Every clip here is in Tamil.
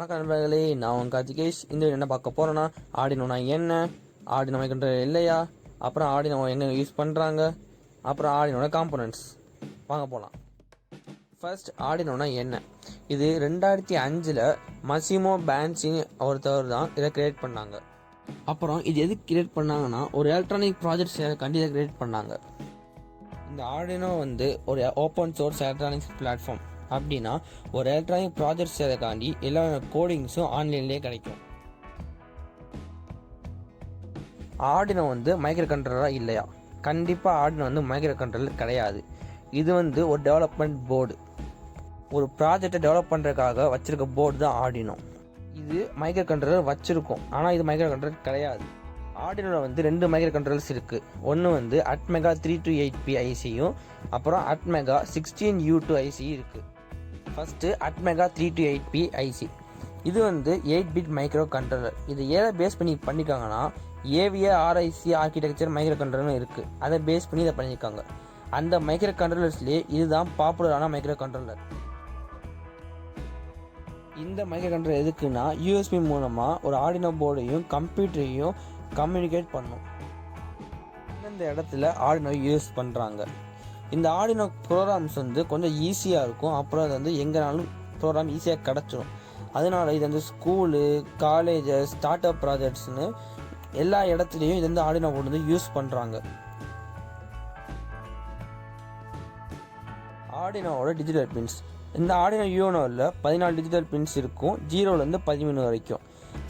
வணக்கம் நண்பர்களே, நான் உங்கள் கார்த்திகேஷ். இந்த என்ன பார்க்க போகிறேன்னா, ஆர்டினோனா என்ன, ஆர்டினோ மைக்ரோகண்ட்ரோலர் இல்லையா, அப்புறம் ஆர்டினோ என்ன யூஸ் பண்ணுறாங்க, அப்புறம் ஆர்டினோட காம்போனன்ட்ஸ் வாங்க போகலாம். ஃபர்ஸ்ட் ஆர்டினோனா என்ன? இது 2005 மசிமோ பேன்சிங் ஒருத்தவர் தான் இதை கிரியேட் பண்ணாங்க. அப்புறம் இது எதுக்கு கிரியேட் பண்ணாங்கன்னா, ஒரு எலக்ட்ரானிக் ப்ராஜெக்ட் செய்யறதுக்காண்டி இதை கிரியேட் பண்ணாங்க. இந்த ஆர்டினோ ஒரு ஓப்பன் சோர்ஸ் எலக்ட்ரானிக்ஸ் பிளாட்ஃபார்ம். அப்படின்னா ஒரு எலக்ட்ரானிக் ப்ராஜெக்ட் செய்யறதுக்காண்டி எல்லா கோடிங்ஸும் ஆன்லைன்லேயே கிடைக்கும். ஆர்டினோ மைக்ரோ கண்ட்ரோலராக இல்லையா? கண்டிப்பாக ஆர்டினோ மைக்ரோ கண்ட்ரோலர் கிடையாது. இது ஒரு டெவலப்மெண்ட் போர்டு. ஒரு ப்ராஜெக்டை டெவலப் பண்ணுறதுக்காக வச்சிருக்க போர்டு தான் ஆர்டினோ. இது மைக்ரோ கண்ட்ரோலர் வச்சிருக்கோம், ஆனால் இது மைக்ரோ கண்ட்ரோலர் கிடையாது. ஆர்டினோவில் 2 மைக்ரோ கண்ட்ரோலர்ஸ் இருக்குது. ஒன்று அட்மெகா 328P ஐசியும் அப்புறம் அட்மெகா 16U2 ஐசியும் இருக்குது. First ATmega 328P IC. இது 8-பிட் மைக்ரோ கண்ட்ரோலர். இது ஏதை பேஸ் பண்ணி பண்ணியிருக்காங்கன்னா, AVA-RIC ஆர்கிடெக்சர் மைக்ரோ கண்ட்ரோலர்னு இருக்குது. அதை பேஸ் பண்ணி இதை பண்ணியிருக்காங்க. அந்த மைக்ரோ கண்ட்ரோலர்ஸ்லேயே இதுதான் பாப்புலரான மைக்ரோ கண்ட்ரோலர். இந்த மைக்ரோ கண்ட்ரோலர் எதுக்குன்னா, USB மூலமாக ஒரு ஆர்டினோ போர்டையும் கம்ப்யூட்டரையும் கம்யூனிகேட் பண்ணும். இந்த இடத்துல ஆர்டினோ யூஸ் பண்ணுறாங்க. இந்த ஆர்டினோ ப்ரோக்ராம்ஸ் கொஞ்சம் ஈஸியாக இருக்கும். அப்புறம் அது எங்கேனாலும் ப்ரோக்ராம் ஈஸியாக கிடச்சிடும். அதனால இது ஸ்கூலு, காலேஜஸ், ஸ்டார்ட் அப் ப்ராஜெக்ட்ஸ்னு எல்லா இடத்துலையும் இது ஆர்டினோ போர்டு யூஸ் பண்ணுறாங்க. ஆர்டினோவோட டிஜிட்டல் பின்ஸ். இந்த ஆர்டினோ யூனோவில் 14 டிஜிட்டல் பின்ஸ் இருக்கும், 0லேருந்து 13 வரைக்கும்.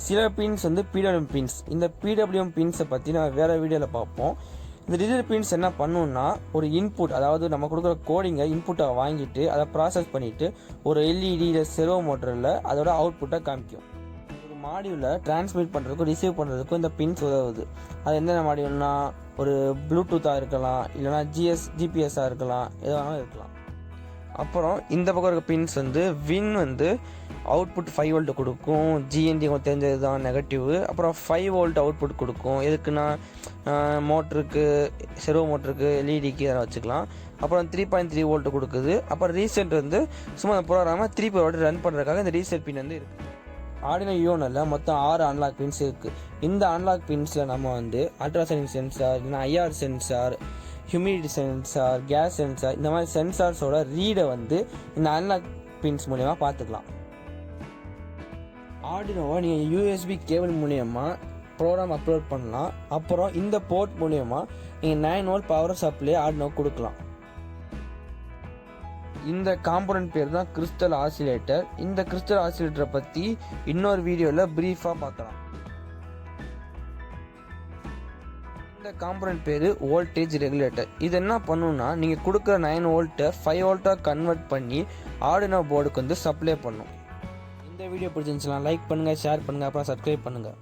சில பின்ஸ் PWM பின்ஸ். இந்த PWM பின்ஸை பற்றி நான் வேறு வீடியோவில் பார்ப்போம். இந்த டிஜிட்டல் பின்ஸ் என்ன பண்ணுன்னா, ஒரு இன்புட், அதாவது நம்ம கொடுக்குற கோடிங்கை இன்புட்டை வாங்கிட்டு அதை ப்ராசஸ் பண்ணிவிட்டு ஒரு LED இல்லை செர்வோ மோட்டரில் அதோட அவுட்புட்டை காமிக்கும். ஒரு மாடியூலை டிரான்ஸ்மிட் பண்ணுறதுக்கும் ரிசீவ் பண்ணுறதுக்கும் இந்த பின்ஸ் உதவுது. அது என்னென்ன மாடியூல்னா, ஒரு ப்ளூடூத்தாக இருக்கலாம், இல்லைனா GPS இருக்கலாம், எது வேணாலும் இருக்கலாம். அப்புறம் இந்த பக்கம் இருக்க பின்ஸ் வின் அவுட்புட் 5 வோல்ட் கொடுக்கும். GND உங்களுக்கு தெரிஞ்சது தான் நெகட்டிவ். அப்புறம் 5 வோல்ட் அவுட்புட் கொடுக்கும். எதுக்குன்னா மோட்டருக்கு, செர்வோ மோட்டருக்கு, LEDக்கு இதெல்லாம் வச்சுக்கலாம். அப்புறம் 3.3 வோல்ட் கொடுக்குது. அப்புறம் ரீசெட் சும்மா அந்த ப்ரோக்ராமை 3 வோல்ட் ரன் பண்ணுறதுக்காக இந்த ரீசெட் பின் இருக்குது. ஆர்டினோ யூனோவில் மொத்தம் 6 அன்லாக் பின்ஸ் இருக்குது. இந்த அன்லாக் பின்ஸில் நம்ம அல்ட்ராசோனிக் சென்சார், இல்லைனா IR sensor, humidity sensor, gas sensor, இந்த மாதிரி சென்சார்ஸோட ரீடை இந்த அன்லாக் பின்ஸ் மூலமா பார்த்துக்கலாம். ஆர்டினோவை நீங்கள் USB கேபிள் மூலயமா ப்ரோக்ராம் அப்லோட் பண்ணலாம். அப்புறம் இந்த போர்ட் மூலயமா நீங்கள் 9 வோல்ட் பவர் சப்ளை ஆர்டினோ கொடுக்கலாம். இந்த காம்போனன்ட் பேர் தான் கிறிஸ்டல் ஆசிலேட்டர். இந்த கிறிஸ்டல் ஆசிலேட்டரை பற்றி இன்னொரு வீடியோவில் ப்ரீஃபாக பார்க்கலாம். இந்த காம்போனன்ட் பேர் வோல்டேஜ் ரெகுலேட்டர். இது என்ன பண்ணுன்னா, நீங்கள் கொடுக்குற 9 வோல்ட்டை 5 வோல்ட்டாக கன்வெர்ட் பண்ணி ஆர்டினோ போர்டுக்கு சப்ளை பண்ணும். இந்த வீடியோ பிடிச்சிருந்துச்சுன்னா லைக் பண்ணுங்கள், ஷேர் பண்ணுங்கள், அப்புறம் சப்ஸ்கிரைப் பண்ணுங்கள்.